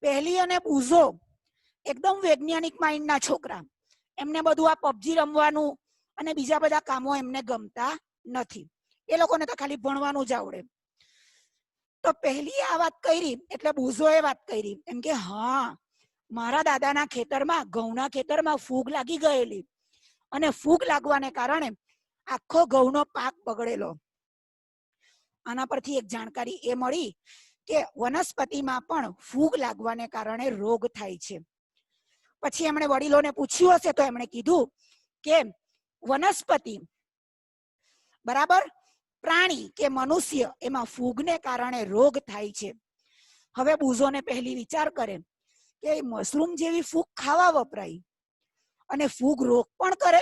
પહેલી અને બુઝો એકદમ વૈજ્ઞાનિક માઇન્ડના છોકરા. એમને બધું આ પબજી રમવાનું અને બીજા બધા કામો એમને ગમતા નથી. એ લોકોને તો ખાલી ભણવાનું જ આવડે. તો પહેલી આ વાત કરી એટલે બુઝોએ વાત કરી એમ કે હા, મારા દાદાના ખેતરમાં, ઘઉંના ખેતરમાં ફૂગ લાગી ગયેલી અને ફૂગ લાગવાને કારણે આખો ઘઉંનો પાક બગડેલો. આના પરથી એક જાણકારી એ મળી કે વનસ્પતિમાં પણ ફૂગ લાગવાને કારણે રોગ થાય છે. પછી એમણે વડીલોને પૂછ્યું હશે તો એમણે કીધું કે વનસ્પતિ બરાબર, પ્રાણી કે મનુષ્ય એમાં ફૂગને કારણે રોગ થાય છે. હવે બુઝોને પહેલી વિચાર કરે કે મશરૂમ જેવી ફૂગ ખાવા વપરાય અને ફૂગ રોગ પણ કરે.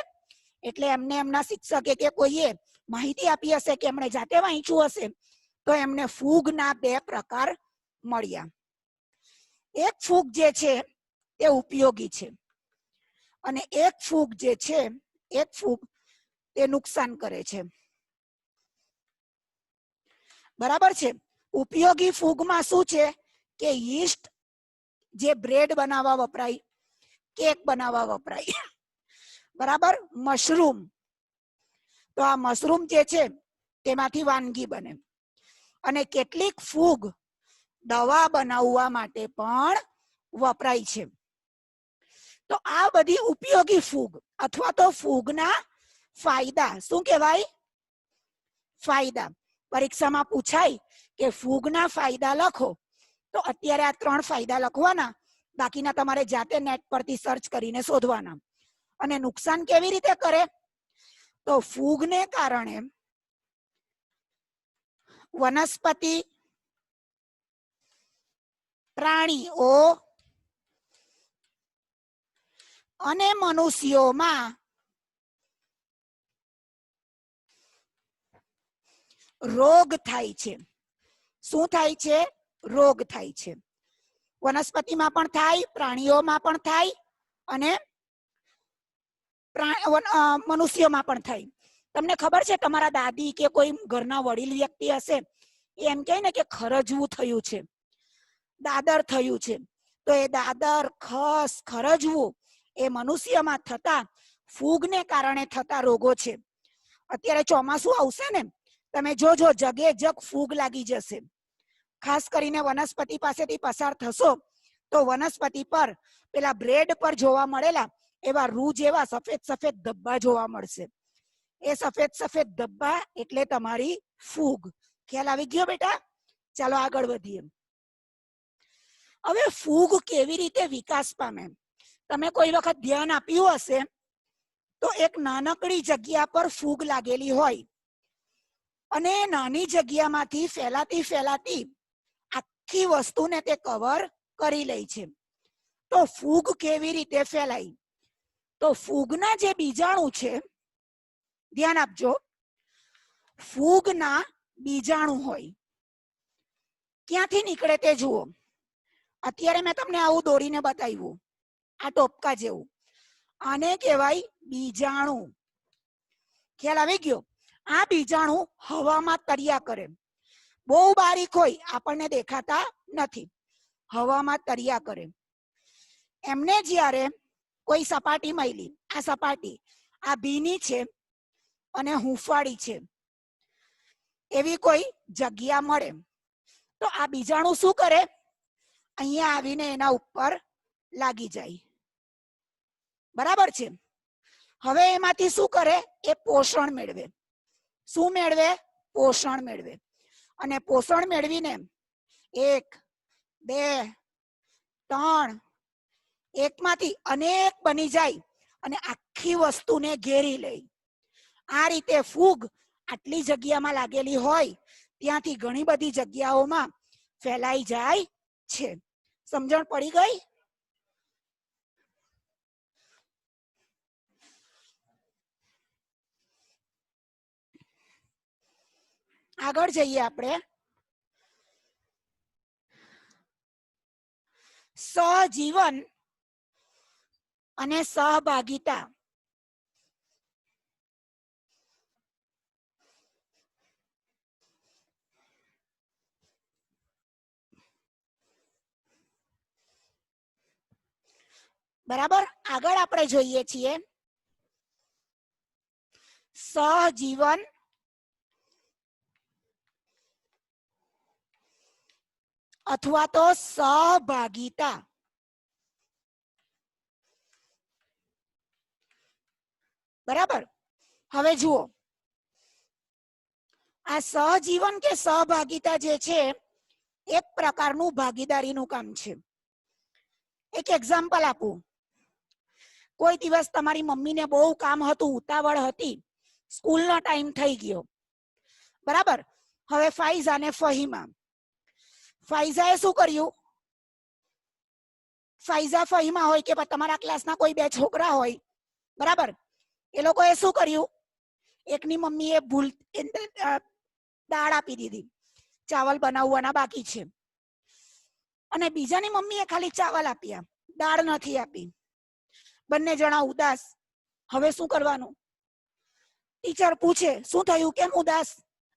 એટલે એમને એમના શિક્ષકે કે કોઈએ માહિતી આપી હશે કે એમણે જાતે વાંચ્યું હશે તો એમને ફૂગના 2 પ્રકાર મળ્યા. એક ફૂગ જે છે તે ઉપયોગી છે અને એક ફૂગ જે છે, એક ફૂગ તે નુકસાન કરે છે. બરાબર છે. ઉપયોગી ફૂગમાં શું છે કે યીસ્ટ જે બ્રેડ બનાવવા વપરાય, કેક બનાવવા વપરાય. બરાબર. મશરૂમ, તો આ મશરૂમ જે છે તેમાંથી વાનગી બને અને કેટલીક ફૂગ દવા બનાવવા માટે પણ વપરાય છે. તો આ બધી ઉપયોગી ફૂગ અથવા તો ફૂગના ફાયદા. શું કહેવાય? ફાયદા. પરીક્ષામાં પૂછાય કે ફૂગના ફાયદા લખો તો અત્યારે આ 3 ફાયદા લખવાના, બાકીના તમારે જાતે નેટ પરથી સર્ચ કરીને શોધવાના. અને નુકસાન કેવી રીતે કરે? તો ફૂગને કારણે વનસ્પતિ, પ્રાણીઓ અને મનુષ્યોમાં રોગ થાય છે. શું થાય છે? રોગ થાય છે. વનસ્પતિમાં પણ થાય, પ્રાણીઓમાં પણ થાય અને મનુષ્યોમાં પણ થાય. તમને ખબર છે તમારા દાદી કે કોઈ ઘરના વડીલ વ્યક્તિ હશે એમ કહે ને કે ખરજવું થયું છે, દાદર થયું છે. તો એ દાદર, ખસ, ખરજવું એ મનુષ્યમાં થતા ફૂગને કારણે થતા રોગો છે. અત્યારે ચોમાસું આવશે ને, તમે જોજો જગે જગ ફૂગ લાગી જશે. ખાસ કરીને વનસ્પતિ પાસેથી પસાર થશો તો વનસ્પતિ પર પેલા બ્રેડ પર જોવા મળેલા એવા રૂ જેવા સફેદ સફેદ ધબ્બા જોવા મળશે. એ સફેદ સફેદ ધબ્બા એટલે તમારી ફૂગ. ખ્યાલ આવી ગયો બેટા? ચાલો આગળ વધીએ. હવે ફૂગ કેવી રીતે વિકાસ પામે? તમે કોઈ વખત ધ્યાન આપ્યું હશે તો એક નાનકડી જગ્યા પર ફૂગ લાગેલી હોય અને નાની જગ્યામાંથી ફેલાતી ફેલાતી આખી વસ્તુને તે કવર કરી લે છે. તો ફૂગ કેવી રીતે ફેલાય? તો ફૂગના જે બીજાણુ છે, ધ્યાન આપજો, ફૂગના બીજાણુ હોય. ક્યાંથી નીકળે તે જુઓ. અત્યારે મેં તમને આવું દોરીને બતાવ્યું, આ ટોપકા જેવું. આને કહેવાય બીજાણુ. ખ્યાલ આવી ગયો? આ બીજાણુ હવામાં તર્યા કરે. બહુ બારીક હોય, આપણને દેખાતા નથી, હવામાં તર્યા કરે. એમને જ્યારે કોઈ સપાટી મળી, આ સપાટી આ ભીની છે અને હુંફાળી છે, એવી કોઈ જગ્યા મળે તો આ બીજાણુ શું કરે? અહીંયા આવીને એના ઉપર લાગી જાય. બરાબર છે. હવે એમાંથી શું કરે? એ પોષણ મેળવે. શું મેળવે? પોષણ મેળવે. અને પોષણ મેળવીને 1, 2, 3, એકમાંથી અનેક બની જાય અને આખી વસ્તુને ઘેરી લે. આ રીતે ફૂગ આટલી જગ્યામાં લાગેલી હોય ત્યાંથી ઘણી બધી જગ્યાઓમાં ફેલાઈ જાય છે. સમજણ પડી ગઈ? આગળ જઈએ આપણે. સહજીવન અને સહભાગિતા. બરાબર. આગળ આપણે જોઈએ છીએ સહજીવન અથવા તો સહભાગિતા. બરાબર. હવે જુઓ, આ સહજીવન કે સહભાગિતા જે છે એક પ્રકારનું ભાગીદારીનું કામ છે. એક એક્ઝામ્પલ આપું. કોઈ દિવસ તમારી મમ્મીને બહુ કામ હતું, ઉતાવળ હતી, સ્કૂલનો ટાઈમ થઈ ગયો. બરાબર. હવે ફાઈઝા ને ફહીમા, ફાઈઝાએ શું કર્યું? ફાઈઝા ફહીમા હોય કે તમારા ક્લાસના કોઈ બે છોકરા હોય, બરાબર, એ લોકોએ શું કર્યું? એકની મમ્મીએ ભૂલ દાળ આપી દીધી, ચાવલ બનાવવાના બાકી છે, અને બીજાની મમ્મીએ ખાલી ચાવલ આપ્યા, દાળ નથી આપી. બંને જણા ઉદાસ. હવે શું કરવાનું? ટીચર પૂછે શું થયું, કેમ ઉદાસ?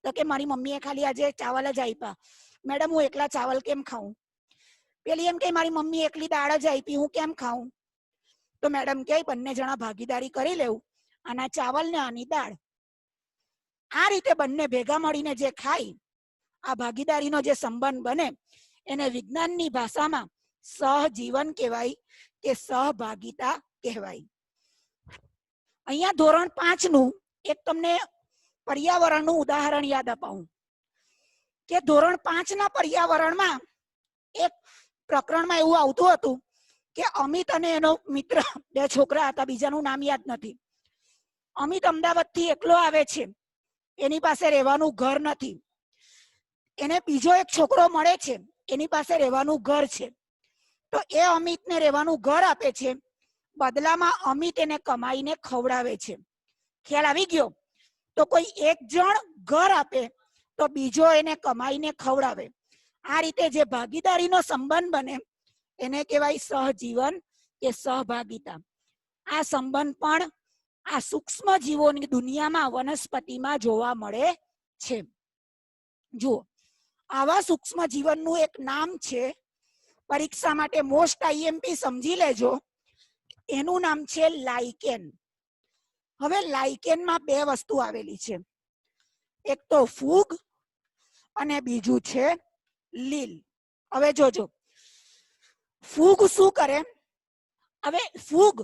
તો કે મારી મમ્મીએ ખાલી આજે ચાવલ જ આપ્યા, મેડમ હું એકલા ચાવલ કેમ ખાઉં? પેલી એમ કે મારી મમ્મી એકલી દાળ જ આપી, હું કેમ ખાઉં? તો મેડમ કે બંને જણા ભાગીદારી કરી લેવું, આના ચાવલ ને આની દાળ. આ રીતે બંને ભેગા મળીને જે ખાય, આ ભાગીદારીનો જે સંબંધ બને, એને વિજ્ઞાનની ભાષામાં સહજીવન કહેવાય કે સહભાગિતા કહેવાય. અહીંયા ધોરણ 5 નું એક તમને પર્યાવરણનું ઉદાહરણ યાદ અપાવું કે ધોરણ 5 ના પર્યાવરણમાં એક પ્રકરણમાં એવું આવતું હતું કે અમિત અને એનો મિત્ર, બે છોકરા હતા, બીજાનું નામ યાદ નથી. અમિત અમદાવાદથી એકલો આવે છે, એની પાસે રહેવાનું ઘર નથી. એને બીજો એક છોકરો મળે છે, એની પાસે રહેવાનું ઘર છે. તો એ અમિતને રહેવાનું ઘર આપે છે, બદલામાં અમિત એને કમાઈને ખવડાવે છે. ખ્યાલ આવી ગયો? તો કોઈ એક જણ ઘર આપે તો બીજો એને કમાઈને ખવડાવે. આ રીતે જે ભાગીદારીનો સંબંધ બને એને કહેવાય સહજીવન કે સહભાગિતા. આ સંબંધ પણ આ સૂક્ષ્મ જીવોની દુનિયામાં વનસ્પતિમાં જોવા મળે છે. જુઓ, આવા સૂક્ષ્મ જીવનનું એક નામ છે, પરીક્ષા માટે મોસ્ટ આઈએમપી સમજી લેજો, એનું નામ છે લાઇકેન. હવે લાઇકેનમાં બે વસ્તુ આવેલી છે, એક તો ફૂગ અને બીજું છે લીલ. હવે જોજો, ફૂગ શું કરે? હવે ફૂગ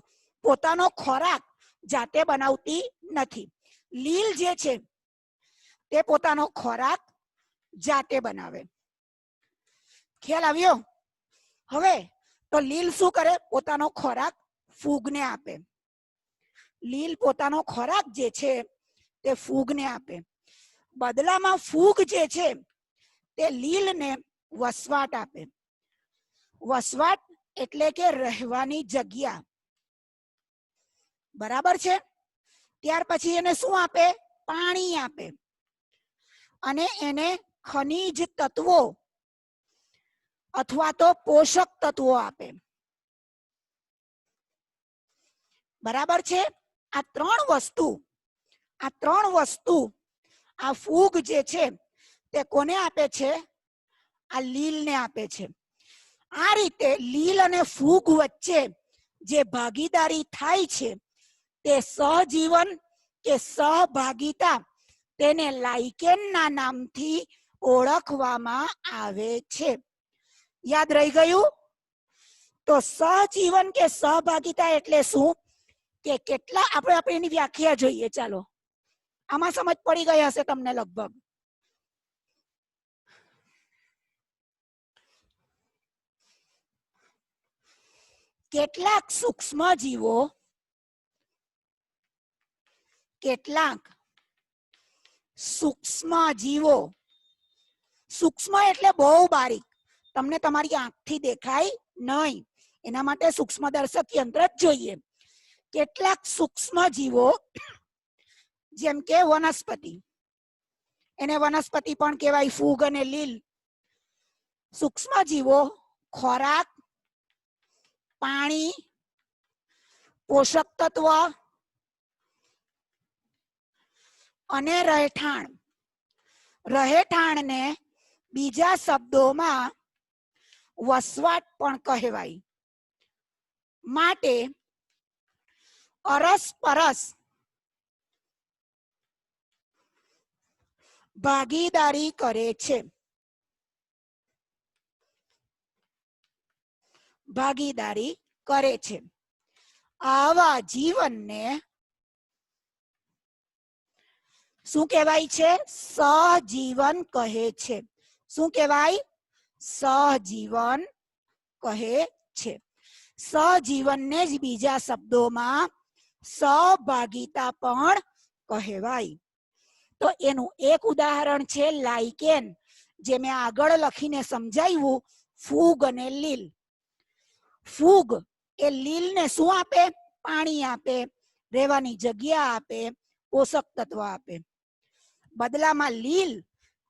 પોતાનો ખોરાક જાતે બનાવતી નથી. લીલ જે છે તે પોતાનો ખોરાક જાતે બનાવે. ખ્યાલ આવ્યો? હવે તો લીલ શું કરે? પોતાનો ખોરાક ફૂગને આપે. લીલ પોતાનો ખોરાક જે છે તે ફૂગને આપે. બદલામાં ફૂગ જે છે તે લીલને વસવાટ આપે. વસવાટ એટલે કે રહેવાની જગ્યા. બરાબર છે? ત્યાર પછી એને શું આપે? પાણી આપે. અને એને ખનિજ તત્વો અથવા તો પોષક તત્વો આપે. બરાબર છે? આ ત્રણ વસ્તુ આ ફૂગ જે છે તે કોને આપે છે? આ લીલને આપે છે. આ રીતે લીલ અને ફૂગ વચ્ચે જે ભાગીદારી થાય છે તે સહજીવન કે સહભાગિતા, તેને લાઇકેનના નામથી ઓળખવામાં આવે છે. યાદ રહી ગયું? તો સહજીવન કે સહભાગિતા એટલે શું? કે કેટલા આપણે એની વ્યાખ્યા જોઈએ. ચાલો, આમાં સમજ પડી ગઈ હશે તમને લગભગ. કેટલાક સૂક્ષ્મ જીવો, સૂક્ષ્મ એટલે બહુ બારીક, તમને તમારી આંખથી દેખાય નહીં, એના માટે સૂક્ષ્મદર્શક યંત્ર જ જોઈએ. કેટલાક સૂક્ષ્મ જીવો જેમ કે વનસ્પતિ, એને વનસ્પતિ પણ કહેવાય, ફૂગ અને લીલ. સૂક્ષ્મ જીવો ખોરાક, પાણી, પોષક તત્વ અને રહેઠાણ. રહેઠાણને બીજા શબ્દોમાં વસવાટ પણ કહેવાય. માટે અરસપરસ ભાગીદારી કરે છે. ભાગીદારી કરે છે. આવા જીવનને શું કહેવાય છે? સહજીવન કહે છે. શું કહેવાય? સહજીવન કહે છે. સહજીવનને જ બીજા શબ્દોમાં સહભાગિતા પણ કહેવાય. તો એનું એક ઉદાહરણ છે લાઇકેન, જે મેં આગળ લખીને સમજાવ્યું, ફૂગ અને લીલ. ફૂગ એ લીલને શું આપે? પાણી આપે, રહેવાની જગ્યા આપે, પોષક તત્વ આપે. બદલામાં લીલ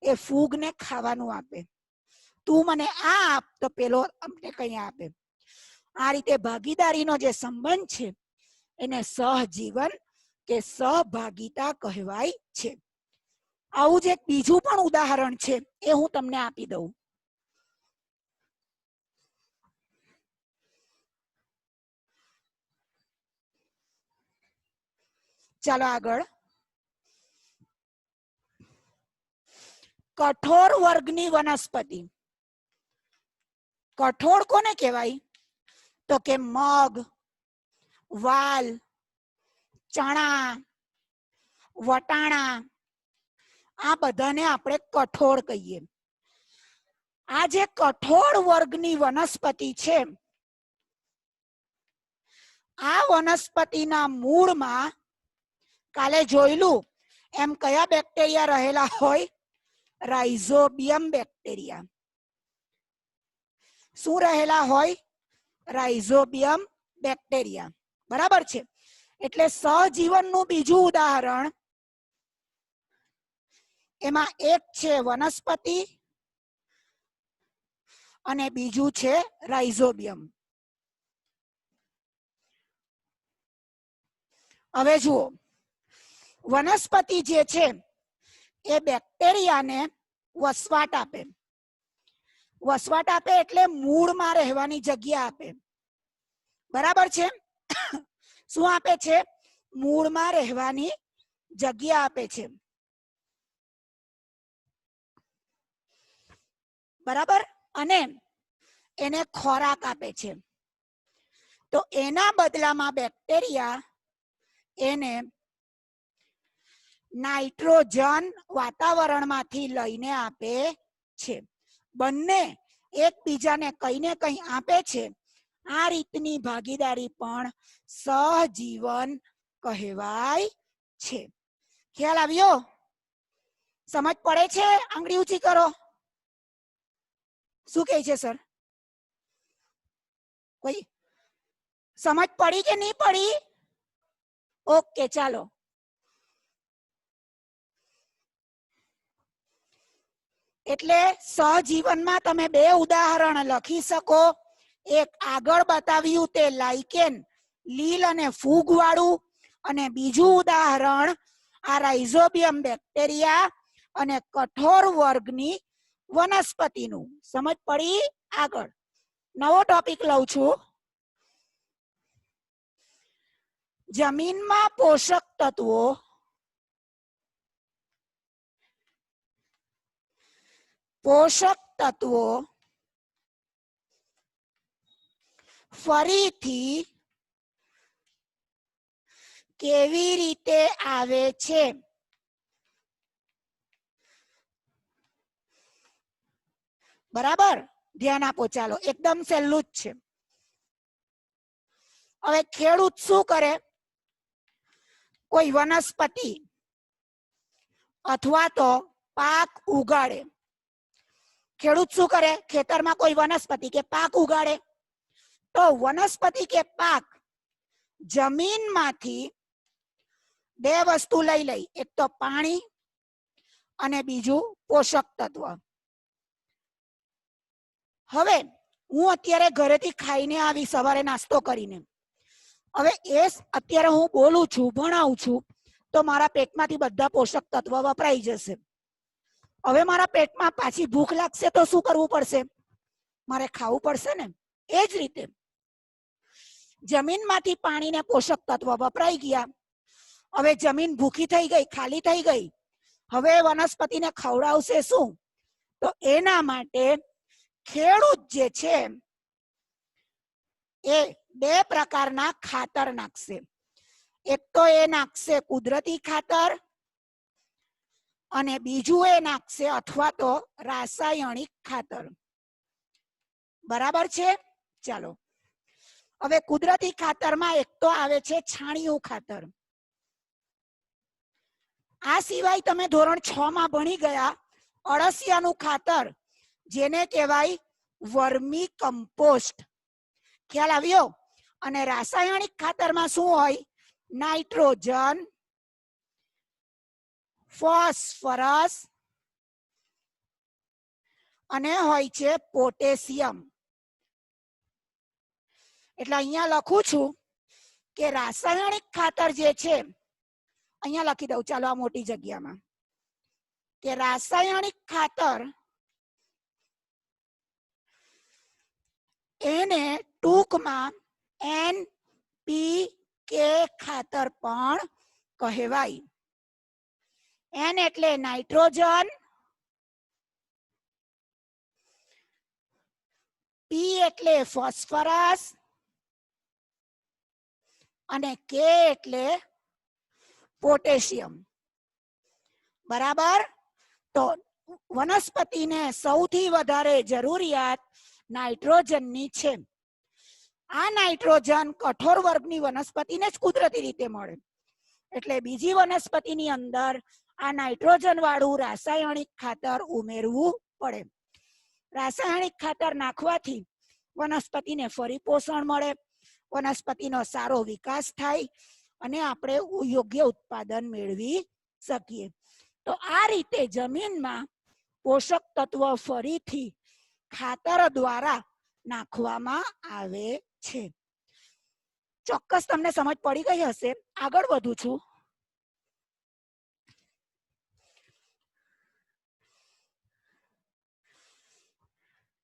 એ ફૂગને ખાવાનું આપે. તું મને આ આપ તો પેલો અમને કઈ આપે. આ રીતે ભાગીદારીનો જે સંબંધ છે એને સહજીવન કે સહભાગિતા કહેવાય છે. આવું જ એક બીજું પણ ઉદાહરણ છે, એ હું તમને આપી દઉં. ચાલો આગળ. કઠોર વર્ગની વનસ્પતિ. કઠોળ કોને કહેવાય? તો કે મગ, વાલ, ચણા, વટાણા, આ બધાને આપણે કઠોળ કહીએ. આ જે કઠોળ વર્ગની વનસ્પતિ છે, આ વનસ્પતિના મૂળમાં કાલે જોયેલું એમ કયા બેક્ટેરિયા રહેલા હોય? Rhizobium bacteria. શું રહેલા હોય? Rhizobium bacteria. બરાબર છે. એટલે સહજીવનનું બીજું ઉદાહરણ, એમાં એક છે વનસ્પતિ અને બીજું છે રાઇઝોબિયમ. હવે જુઓ, વનસ્પતિ જે છે એ બેક્ટેરિયાને વસવાટ આપે. વસવાટ આપે એટલે મૂળમાં રહેવાની જગ્યા આપે. બરાબર છે? શું આપે છે? મૂળમાં રહેવાની જગ્યા આપે છે. બરાબર? અને એને ખોરાક આપે છે. તો એના બદલામાં બેક્ટેરિયા એને નાઇટ્રોજન વાતાવરણમાંથી લઈને આપે છે. બંને એકબીજાને કઈ ને કઈ આપે છે. આ રીતની ભાગીદારી પણ સહજીવન કહેવાય છે. ખ્યાલ આવ્યો? સમજ પડે છે? આંગળી ઊંચી કરો. શું કહે છે સર? કોઈ સમજ પડી કે નહીં પડી? ઓકે, ચાલો. એટલે સહજીવનમાં તમે બે ઉદાહરણ લખી શકો. એક આગળ બતાવ્યું તે લાઇકેન, લીલ અને ફૂગ વાળું, અને બીજું ઉદાહરણ આ રાઇઝોબિયમ બેક્ટેરિયા અને કઠોર વર્ગની વનસ્પતિનું. સમજ પડી? આગળ નવો ટોપિક લઉં છું. જમીનમાં પોષક તત્વો ફરીથી કેવી રીતે આવે છે? બરાબર, ધ્યાન આપો. ચાલો, એકદમ સહેલું જ છે. હવે ખેડૂત શું કરે? કોઈ વનસ્પતિ અથવા તો પાક ઉગાડે. ખેડૂત શું કરે? ખેતરમાં કોઈ વનસ્પતિ કે પાક ઉગાડે. તો વનસ્પતિ કે પાક જમીનમાંથી બે વસ્તુ લઈ લે, એક તો પાણી અને બીજું પોષક તત્વ. હવે હું અત્યારે ઘરેથી ખાઈને આવી, સવારે નાસ્તો કરીને. હવે અત્યારે હું બોલું છું, ભણાવું છું, તો મારા પેટમાંથી બધા પોષક તત્વ વપરાઈ જશે. હવે મારા પેટમાં પાછી ભૂખ લાગશે તો શું કરવું પડશે? મારે ખાવું પડશે ને. એ જ રીતે જમીનમાંથી પાણીને પોષક તત્વ વપરાઈ ગયા, હવે જમીન ભૂખી થઈ ગઈ, ખાલી થઈ ગઈ, હવે વનસ્પતિને ખવડાવશે શું? તો એના માટે ખેડૂત જે છે એ બે પ્રકારના ખાતર નાખશે. એક તો એ નાખશે કુદરતી ખાતર અને બીજું એ નાખશે અથવા તો રાસાયણિક ખાતર. બરાબર છે? ચાલો, હવે કુદરતી ખાતરમાં એક તો આવે છે છાણિયું ખાતર. આ સિવાય તમે ધોરણ 6 માં ભણી ગયા અળસિયાનું ખાતર, જેને કહેવાય વર્મી કમ્પોસ્ટ. ખ્યાલ આવ્યો? અને રાસાયણિક ખાતરમાં શું હોય? નાઇટ્રોજન, ફોસ્ફરસ અને હોય છે પોટેશિયમ. એટલે અહીંયા લખું છું કે રાસાયણિક ખાતર જે છે, અહીંયા લખી દઉં, ચાલો આ મોટી જગ્યામાં, કે રાસાયણિક ખાતર એને ટૂંકમાં NPK ખાતર પણ કહેવાય. N એટલે નાઇટ્રોજન, P એટલે ફોસ્ફરસ અને K એટલે પોટેશિયમ. બરાબર? તો વનસ્પતિને સૌથી વધારે જરૂરિયાત નાઇટ્રોજનની છે. આ નાઇટ્રોજન કઠોર વર્ગની વનસ્પતિને જ કુદરતી રીતે મળે, એટલે બીજી વનસ્પતિની અંદર આ નાઇટ્રોજન વાળું રાસાયણિક ખાતર ઉમેરવું પડે. રાસાયણિક ખાતર નાખવાથી વનસ્પતિને ફરી પોષણ મળે, વનસ્પતિનો સારો વિકાસ થાય અને આપણે યોગ્ય ઉત્પાદન મેળવી શકીએ. તો આ રીતે જમીનમાં પોષક તત્વ ફરીથી ખાતર દ્વારા નાખવામાં આવે છે. ચોક્કસ તમને સમજ પડી ગઈ હશે. આગળ વધું છું.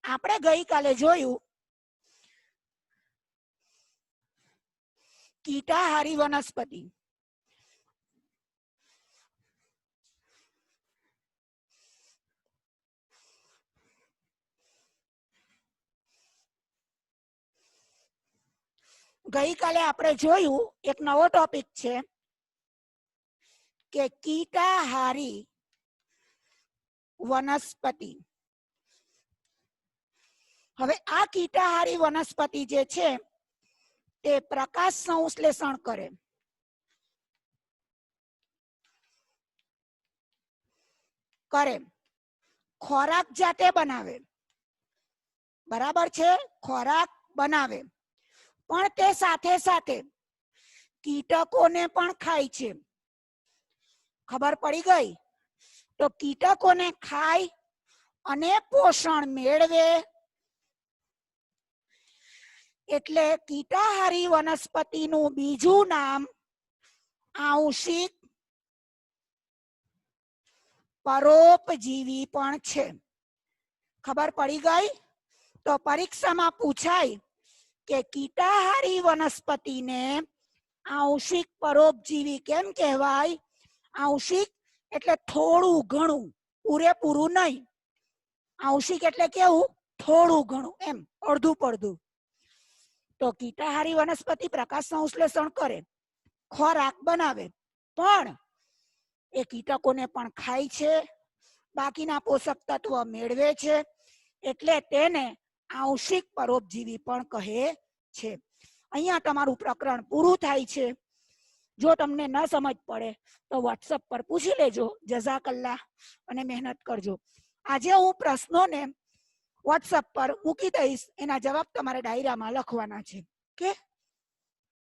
આપણે ગઈકાલે જોયું કીટાહારી વનસ્પતિ. ગઈકાલે આપણે જોયું એક નવો ટોપિક છે કે કીટાહારી વનસ્પતિ. હવે આ કીટાહારી વનસ્પતિ જે છે તે પ્રકાશ સંશ્લેષણ કરે. ખોરાક જાતે બનાવે. બરાબર છે? ખોરાક બનાવે, પણ તે સાથે સાથે કીટકોને પણ ખાય છે. ખબર પડી ગઈ? તો કીટકોને ખાય અને પોષણ મેળવે એટલે કીટાહારી વનસ્પતિનું બીજું નામ આંશિક પરોપજીવી પણ છે. ખબર પડી ગઈ? તો પરીક્ષામાં પૂછાય કે કીટાહારી વનસ્પતિને આંશિક પરોપજીવી કેમ કહેવાય? આંશિક એટલે થોડું ઘણું, પૂરેપૂરું નહીં. આંશિક એટલે કેવું? થોડું ઘણું, એમ અડધું પડધું. તો કીટાહારી વનસ્પતિ પ્રકાશ સંશ્લેષણ કરે, ખોરાક બનાવે, પણ એ કીટકોને પણ ખાય છે, બાકીના પોષક તત્વ મેળવે છે, એટલે તેને આંશિક પરોપજીવી પણ કહે છે. અહીંયા તમારું પ્રકરણ પૂરું થાય છે. જો તમને ન સમજ પડે તો વોટ્સઅપ પર પૂછી લેજો. જઝાકલ્લા અને મહેનત કરજો. આજે હું પ્રશ્નોને વોટ્સઅપ પર મૂકી દઈશ, એના જવાબ તમારે ડાયરામાં લખવાના છે. કે